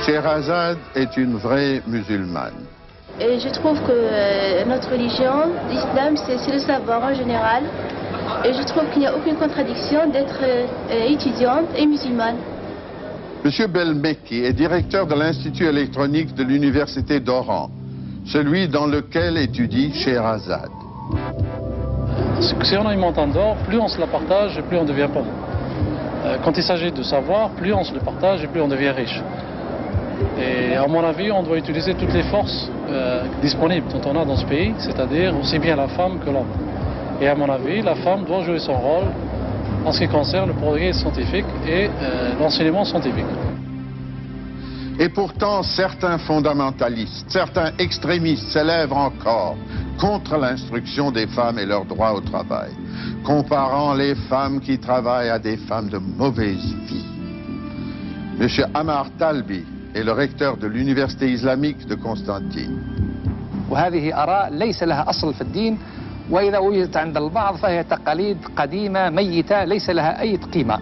Sherazade est une vraie musulmane. Et je trouve que notre religion, l'islam, c'est le savoir en général. Et je trouve qu'il n'y a aucune contradiction d'être étudiante et musulmane. Monsieur Belmeki est directeur de l'Institut électronique de l'Université d'Oran, celui dans lequel étudie Sherazade. Si on a une montagne d'or, plus on se la partage et plus on devient pauvre. Quand il s'agit de savoir, plus on se le partage et plus on devient riche. Et à mon avis, on doit utiliser toutes les forces disponibles dont on a dans ce pays, c'est-à-dire aussi bien la femme que l'homme. Et à mon avis, la femme doit jouer son rôle en ce qui concerne le progrès scientifique et l'enseignement scientifique. Et pourtant, certains fondamentalistes, certains extrémistes s'élèvent encore contre l'instruction des femmes et leur droit au travail, comparant les femmes qui travaillent à des femmes de mauvaise vie. Monsieur Amar Talbi est le recteur de l'Université islamique de Constantine. وهذه آراء ليس لها أصل في الدين وإذا وجدت عند البعض فهي تقاليد قديمة ميتة ليس لها أي قيمة.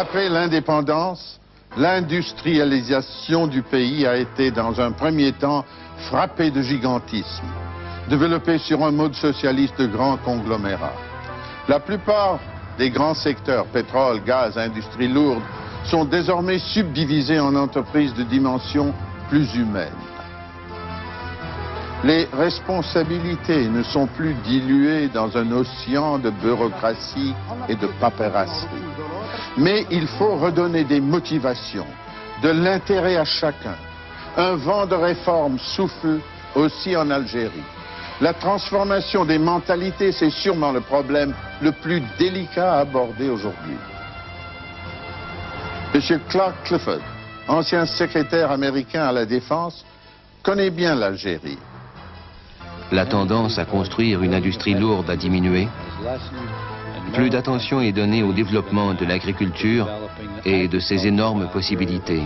Après l'indépendance, l'industrialisation du pays a été dans un premier temps frappée de gigantisme, développée sur un mode socialiste de grands conglomérats. La plupart des grands secteurs, pétrole, gaz, industrie lourde, sont désormais subdivisés en entreprises de dimension plus humaine. Les responsabilités ne sont plus diluées dans un océan de bureaucratie et de paperasserie. Mais il faut redonner des motivations, de l'intérêt à chacun. Un vent de réforme souffle aussi en Algérie. La transformation des mentalités, c'est sûrement le problème le plus délicat à aborder aujourd'hui. M. Clark Clifford, ancien secrétaire américain à la Défense, connaît bien l'Algérie. La tendance à construire une industrie lourde a diminué. Plus d'attention est donnée au développement de l'agriculture et de ses énormes possibilités.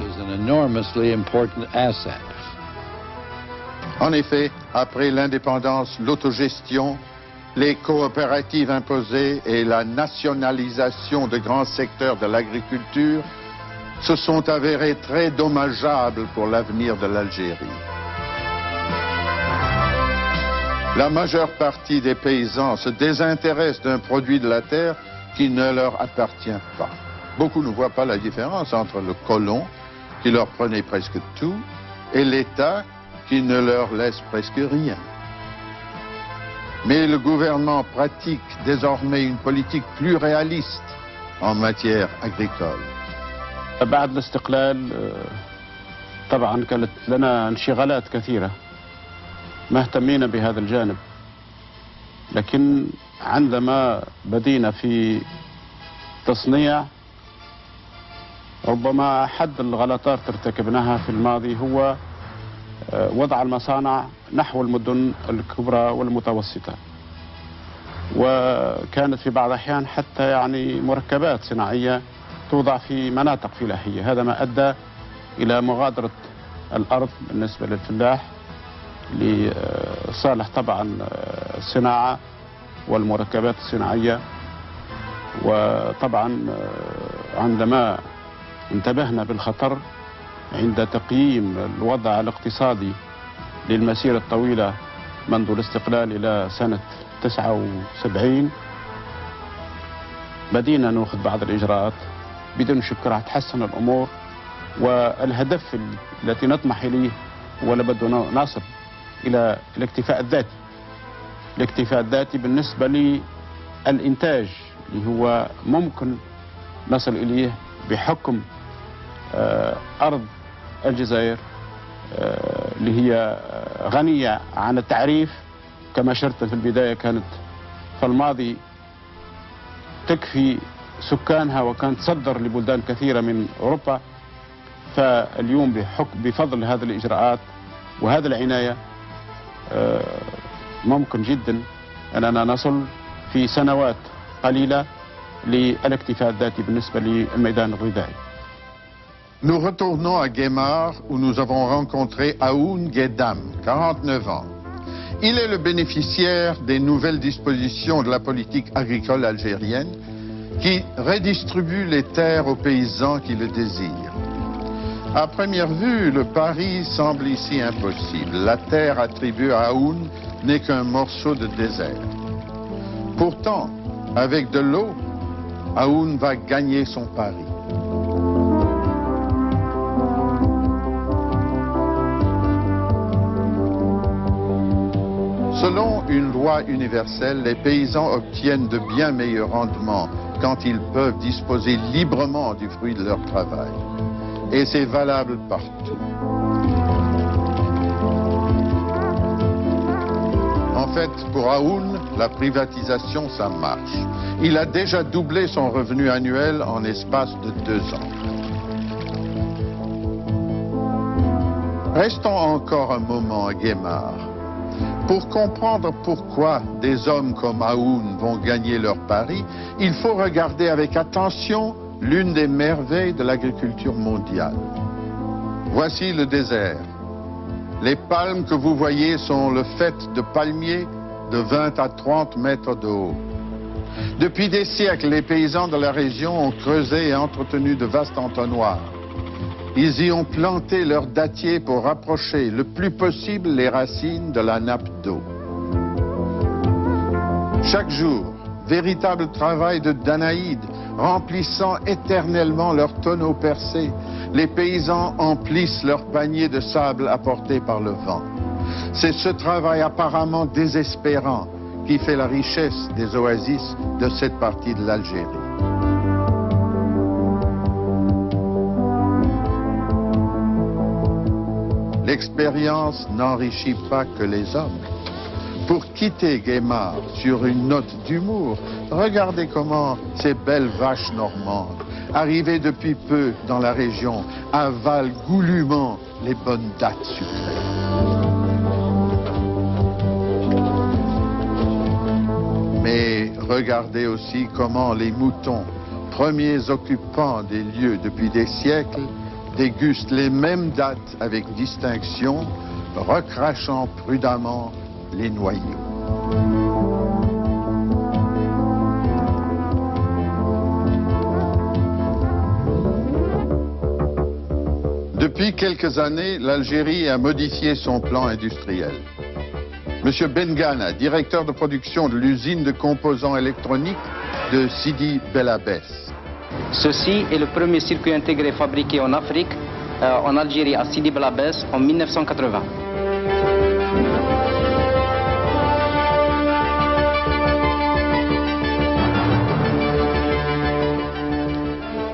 En effet, après l'indépendance, l'autogestion, les coopératives imposées et la nationalisation de grands secteurs de l'agriculture se sont avérés très dommageables pour l'avenir de l'Algérie. La majeure partie des paysans se désintéressent d'un produit de la terre qui ne leur appartient pas. Beaucoup ne voient pas la différence entre le colon, qui leur prenait presque tout, et l'État, qui ne leur laisse presque rien. Mais le gouvernement pratique désormais une politique plus réaliste en matière agricole. بعد الاستقلال طبعا كانت لنا انشغالات كثيرة ما اهتمينا بهذا الجانب لكن عندما بدينا في تصنيع ربما أحد الغلطات ارتكبناها في الماضي هو وضع المصانع نحو المدن الكبرى والمتوسطة وكانت في بعض الأحيان حتى يعني مركبات صناعية توضع في مناطق فلاحية. هذا ما أدى إلى مغادرة الأرض بالنسبة للفلاح لصالح طبعا الصناعة والمركبات الصناعية. وطبعا عندما انتبهنا بالخطر عند تقييم الوضع الاقتصادي للمسيرة الطويلة منذ الاستقلال إلى سنة 79 بدينا نأخذ بعض الإجراءات بدون شك راح تحسن الأمور والهدف التي نطمح إليه هو لابد نصل إلى الاكتفاء الذاتي. الاكتفاء الذاتي بالنسبة للإنتاج اللي هو ممكن نصل إليه بحكم أرض الجزائر اللي هي غنية عن التعريف كما أشرت في البداية كانت في الماضي تكفي سكانها وكانت تصدر لبلدان كثيرة من أوروبا. فاليوم بفضل هذه الإجراءات وهذه العناية ممكن جدا أننا نصل في سنوات قليلة للاكتفاء الذاتي بالنسبة للميدان الغذائي. Nous retournons à Guémar où nous avons rencontré Aoun Guedam, 49 ans. Il est le bénéficiaire des nouvelles dispositions de la politique agricole algérienne qui redistribue les terres aux paysans qui le désirent. À première vue, le pari semble ici impossible. La terre attribuée à Aoun n'est qu'un morceau de désert. Pourtant, avec de l'eau, Aoun va gagner son pari. Selon une loi universelle, les paysans obtiennent de bien meilleurs rendements quand ils peuvent disposer librement du fruit de leur travail. Et c'est valable partout. En fait, pour Aoun, la privatisation, ça marche. Il a déjà doublé son revenu annuel en espace de 2 ans. Restons encore un moment à Guémar. Pour comprendre pourquoi des hommes comme Aoun vont gagner leur pari, il faut regarder avec attention l'une des merveilles de l'agriculture mondiale. Voici le désert. Les palmes que vous voyez sont le fait de palmiers de 20 à 30 mètres de haut. Depuis des siècles, les paysans de la région ont creusé et entretenu de vastes entonnoirs. Ils y ont planté leurs dattiers pour rapprocher le plus possible les racines de la nappe d'eau. Chaque jour, véritable travail de Danaïde, remplissant éternellement leurs tonneaux percés, les paysans emplissent leurs paniers de sable apportés par le vent. C'est ce travail apparemment désespérant qui fait la richesse des oasis de cette partie de l'Algérie. L'expérience n'enrichit pas que les hommes. Pour quitter Guémar sur une note d'humour, regardez comment ces belles vaches normandes, arrivées depuis peu dans la région, avalent goulûment les bonnes dattes sucrées. Mais regardez aussi comment les moutons, premiers occupants des lieux depuis des siècles, dégustent les mêmes dattes avec distinction, recrachant prudemment les noyaux. Depuis quelques années, l'Algérie a modifié son plan industriel. Monsieur Bengana, directeur de production de l'usine de composants électroniques de Sidi Bel Abbès. Ceci est le premier circuit intégré fabriqué en Afrique, en Algérie, à Sidi Bel Abbès, en 1980.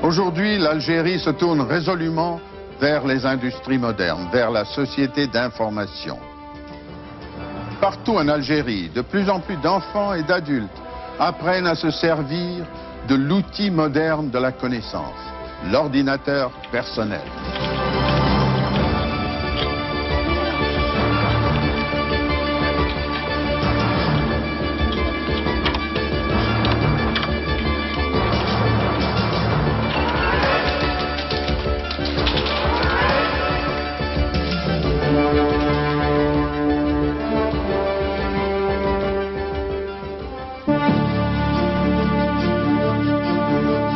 Aujourd'hui, l'Algérie se tourne résolument vers les industries modernes, vers la société d'information. Partout en Algérie, de plus en plus d'enfants et d'adultes apprennent à se servir de l'outil moderne de la connaissance, l'ordinateur personnel.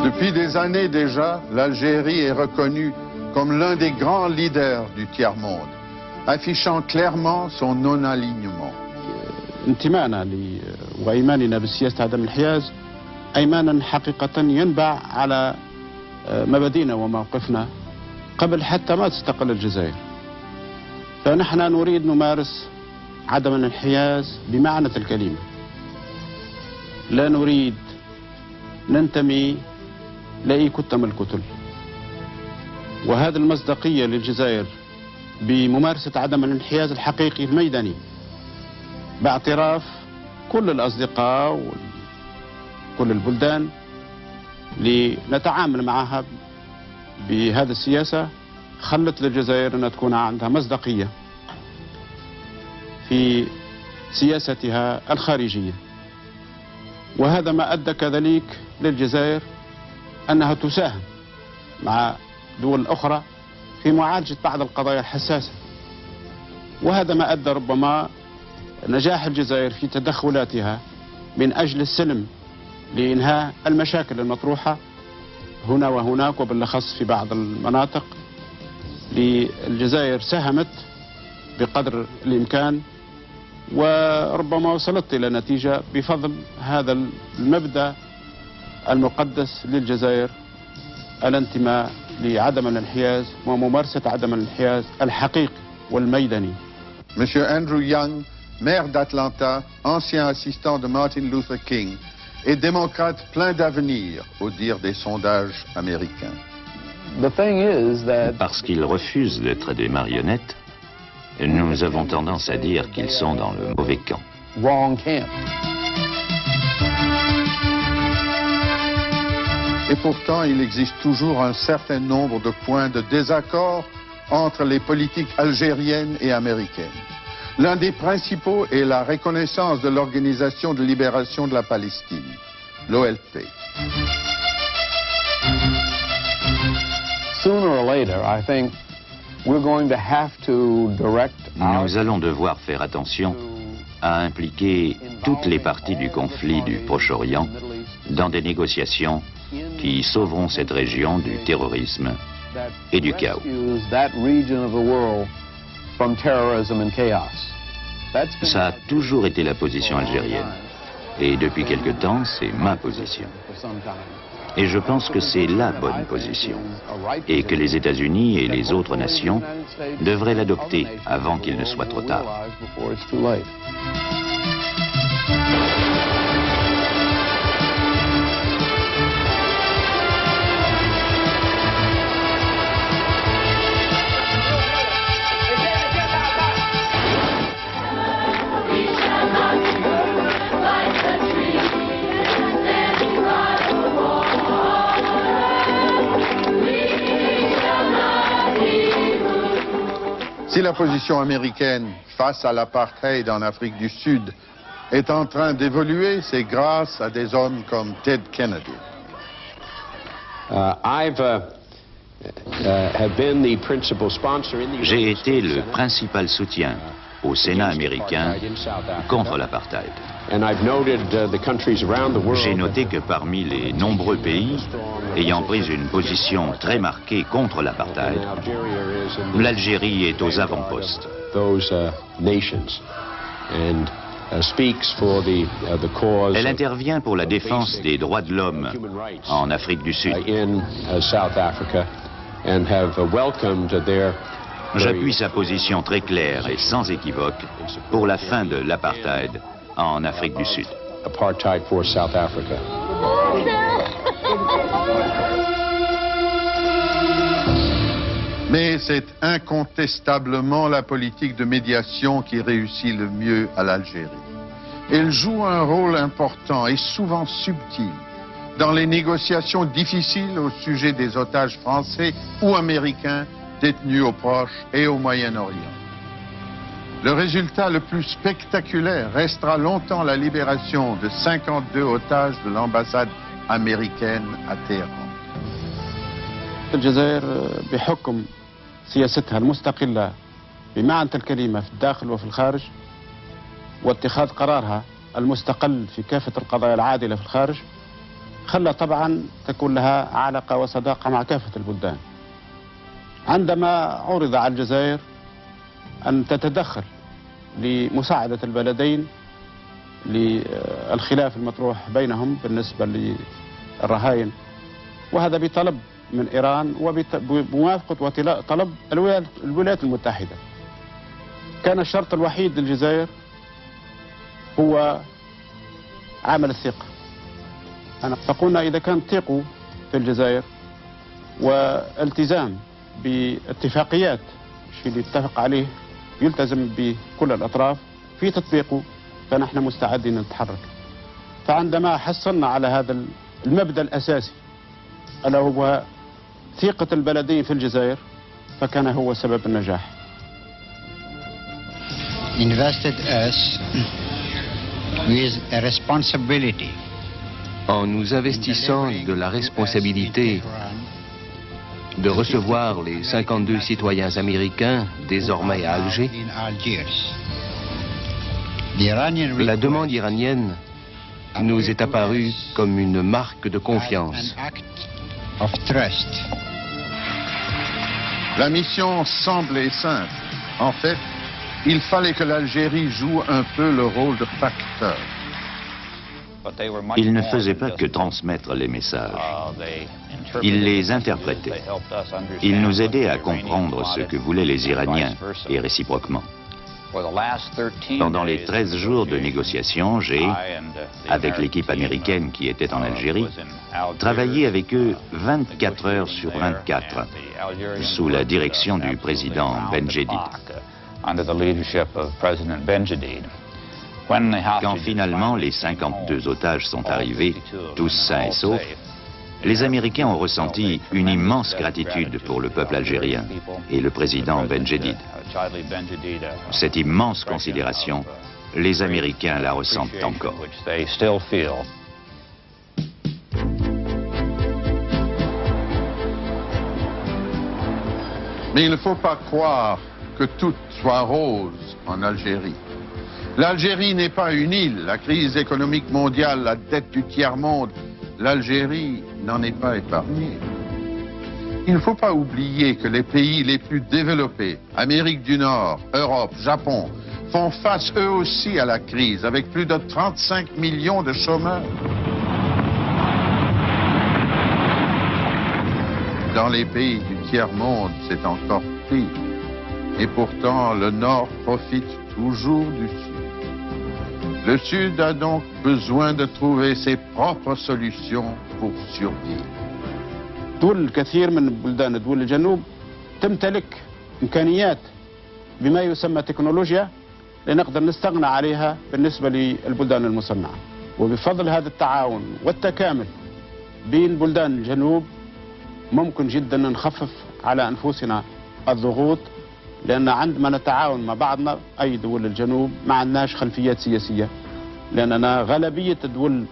Depuis des années déjà, l'Algérie est reconnue comme l'un des grands leaders du tiers-monde, affichant clairement son non-alignement. انتمائنا وإيماننا بسياسة عدم الانحياز أيمانا حقيقة ينبع على مبادئنا وموقفنا قبل حتى ما تستقل الجزائر. فنحن نريد نمارس عدم الانحياز بمعنى الكلمة. لا نريد ننتمي لأي كتلة من الكتل. وهذه المصداقية للجزائر بممارسة عدم الانحياز الحقيقي الميداني باعتراف كل الأصدقاء وكل البلدان لنتعامل معها بهذه السياسة خلت للجزائر أن تكون عندها مصداقية في سياستها الخارجية. وهذا ما أدى كذلك للجزائر أنها تساهم مع دول أخرى في معالجة بعض القضايا الحساسة، وهذا ما أدى ربما نجاح الجزائر في تدخلاتها من أجل السلم لإنهاء المشاكل المطروحة هنا وهناك، وبالأخص في بعض المناطق. الجزائر ساهمت بقدر الإمكان، وربما وصلت إلى نتيجة بفضل هذا المبدأ المقدس للجزائر، الانتماء لعدم الانحياز وممارسة عدم الانحياز الحقيقي والميداني. Monsieur Andrew Young, maire d'Atlanta, ancien assistant de Martin Luther King et démocrate plein d'avenir, au dire des sondages américains. Parce qu'ils refusent d'être des marionnettes, nous avons tendance à dire qu'ils sont dans le mauvais camp. Et pourtant, il existe toujours un certain nombre de points de désaccord entre les politiques algériennes et américaines. L'un des principaux est la reconnaissance de l'Organisation de libération de la Palestine, l'OLP. Nous allons devoir faire attention à impliquer toutes les parties du conflit du Proche-Orient dans des négociations qui sauveront cette région du terrorisme et du chaos. Ça a toujours été la position algérienne. Et depuis quelque temps, c'est ma position. Et je pense que c'est la bonne position. Et que les États-Unis et les autres nations devraient l'adopter avant qu'il ne soit trop tard. Si la position américaine face à l'apartheid en Afrique du Sud est en train d'évoluer, c'est grâce à des hommes comme Ted Kennedy. J'ai été le principal soutien au Sénat américain contre l'apartheid. J'ai noté que parmi les nombreux pays ayant pris une position très marquée contre l'apartheid, l'Algérie est aux avant-postes. Elle intervient pour la défense des droits de l'homme en Afrique du Sud. J'appuie sa position très claire et sans équivoque pour la fin de l'apartheid en Afrique du Sud. Mais c'est incontestablement la politique de médiation qui réussit le mieux à l'Algérie. Elle joue un rôle important et souvent subtil dans les négociations difficiles au sujet des otages français ou américains détenus au Proche et au Moyen-Orient. Le résultat le plus spectaculaire restera longtemps la libération de 52 otages de l'ambassade américaine à Téhéran. الجزائر بحكم سياستها المستقلة بمعنى الكلمة في الداخل وفي الخارج، واتخاذ قرارها المستقل في كافة القضايا العادلة في الخارج، خلى طبعا تكون لها علاقة وصداقة مع كافة البلدان. عندما عرض على الجزائر أن تتدخل لمساعدة البلدين للخلاف المطروح بينهم بالنسبة للرهائن، وهذا بطلب من إيران وبموافقة وطلب الولايات المتحدة، كان الشرط الوحيد للجزائر هو عامل الثقة. فقلنا إذا كان ثقوا في الجزائر والتزام باتفاقيات الشيء اللي اتفق عليه يلتزم بكل الأطراف في تطبيقه، فنحن مستعدين نتحرك. فعندما حصلنا على هذا المبدأ الأساسي ألا هو ثقة البلدين في الجزائر، فكان هو سبب النجاح. Invested us with a responsibility En nous investissant de la responsabilité de recevoir les 52 citoyens américains désormais à Alger, la demande iranienne nous est apparue comme une marque de confiance. La mission semblait simple. En fait, il fallait que l'Algérie joue un peu le rôle de facteur. Ils ne faisaient pas que transmettre les messages. Ils les interprétaient. Ils nous aidaient à comprendre ce que voulaient les Iraniens et réciproquement. Pendant les 13 jours de négociations, j'ai, avec l'équipe américaine qui était en Algérie, travaillé avec eux 24 heures sur 24, sous la direction du président Benjedid. Quand finalement les 52 otages sont arrivés, tous sains et saufs, les Américains ont ressenti une immense gratitude pour le peuple algérien et le président Benjedid. Cette immense considération, les Américains la ressentent encore. Mais il ne faut pas croire que tout soit rose en Algérie. L'Algérie n'est pas une île. La crise économique mondiale, la dette du tiers-monde, l'Algérie n'en est pas épargnée. Il ne faut pas oublier que les pays les plus développés, Amérique du Nord, Europe, Japon, font face eux aussi à la crise, avec plus de 35 millions de chômeurs. Dans les pays du tiers-monde, c'est encore pire. Et pourtant, le Nord profite toujours du Sud. Le Sud a donc besoin de trouver ses propres solutions pour survivre. دول الكثير من بلدان دول الجنوب تمتلك إمكانيات بما يسمى تكنولوجيا لنقدر نستغنى عليها بالنسبة للبلدان المصنعة. وبفضل هذا التعاون والتكامل بين بلدان الجنوب ممكن جدا نخفف على أنفسنا الضغوط، لأن عندما نتعاون مع بعضنا أي دول الجنوب ما عندناش خلفيات سياسية، لأننا غالبية دول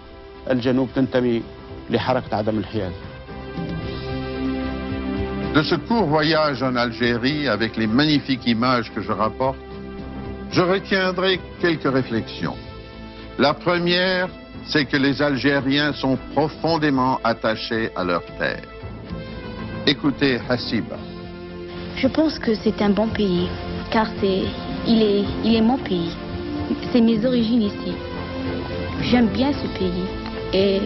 الجنوب تنتمي لحركة عدم الحياد. De ce court voyage en Algérie, avec les magnifiques images que je rapporte, je retiendrai quelques réflexions. La première, c'est que les Algériens sont profondément attachés à leur terre. Écoutez Hassiba. Je pense que c'est un bon pays, car il est mon pays. C'est mes origines ici. J'aime bien ce pays. Et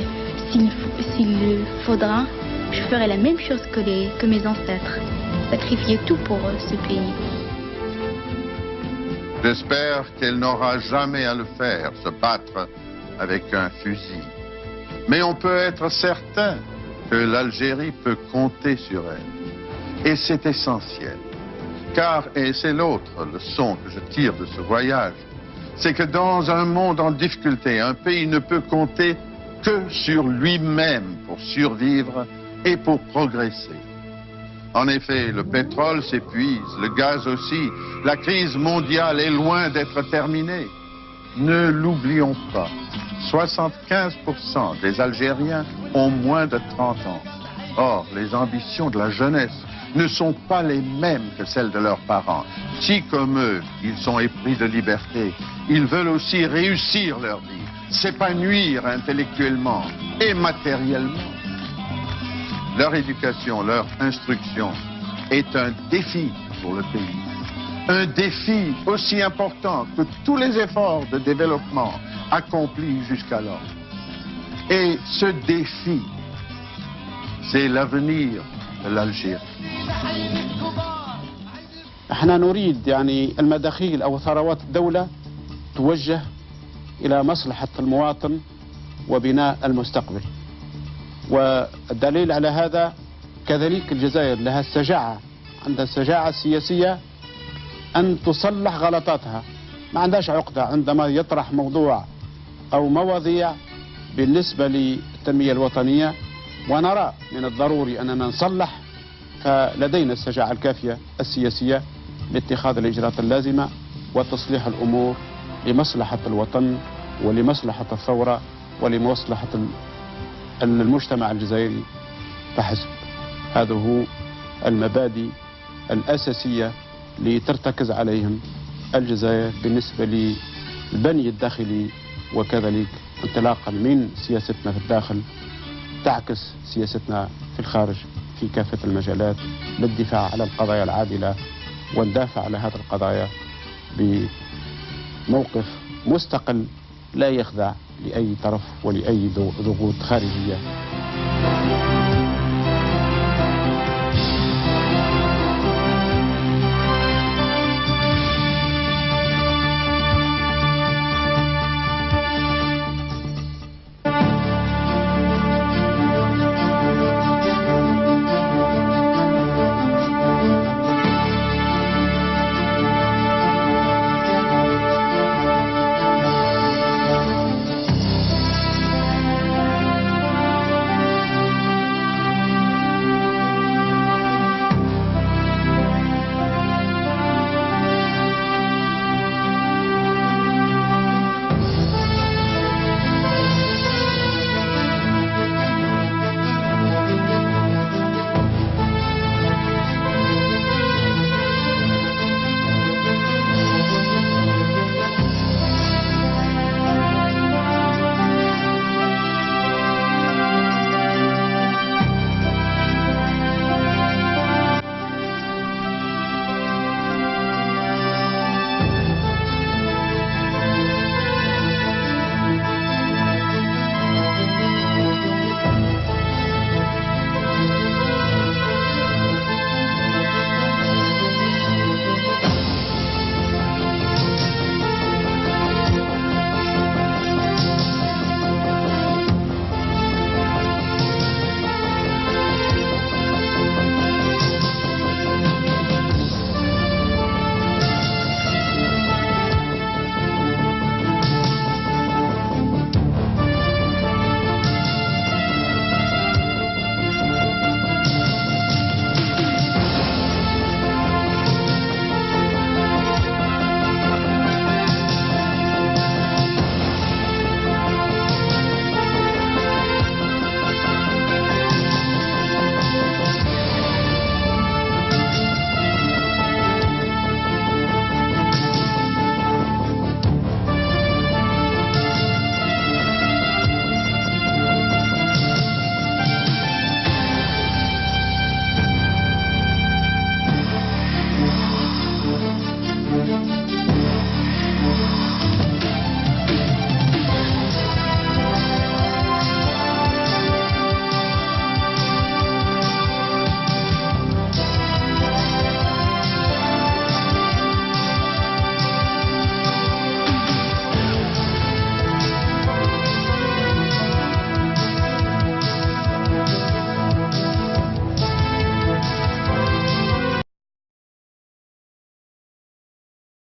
s'il le faudra, je ferai la même chose que mes ancêtres. Sacrifier tout pour ce pays. J'espère qu'elle n'aura jamais à le faire, se battre avec un fusil. Mais on peut être certain que l'Algérie peut compter sur elle. Et c'est essentiel. Car, et c'est l'autre leçon que je tire de ce voyage, c'est que dans un monde en difficulté, un pays ne peut compter que sur lui-même pour survivre et pour progresser. En effet, le pétrole s'épuise, le gaz aussi. La crise mondiale est loin d'être terminée. Ne l'oublions pas, 75% des Algériens ont moins de 30 ans. Or, les ambitions de la jeunesse ne sont pas les mêmes que celles de leurs parents. Si, comme eux, ils sont épris de liberté, ils veulent aussi réussir leur vie, s'épanouir intellectuellement et matériellement. Leur éducation, leur instruction est un défi pour le pays. Un défi aussi important que tous les efforts de développement accomplis jusqu'alors. Et ce défi, c'est l'avenir de l'Algérie. احنا نريد يعني المداخيل او ثروات الدولة توجه الى مصلحة المواطن وبناء المستقبل. والدليل على هذا كذلك الجزائر لها الشجاعة، عندها الشجاعة السياسية أن تصلح غلطاتها. ما عندهاش عقدة عندما يطرح موضوع أو مواضيع بالنسبة للتنمية الوطنية، ونرى من الضروري أننا نصلح، فلدينا الشجاعة الكافية السياسية لاتخاذ الإجراءات اللازمة وتصليح الأمور لمصلحة الوطن ولمصلحة الثورة ولمصلحة المجتمع الجزائري فحسب. هذا هو المبادئ الأساسية اللي ترتكز عليهم الجزائر بالنسبة للبني الداخلي، وكذلك انطلاقا من سياستنا في الداخل تعكس سياستنا في الخارج في كافة المجالات للدفاع على القضايا العادلة، وندافع على هذه القضايا بموقف مستقل لا يخضع لأي طرف ولأي ضغوط خارجية.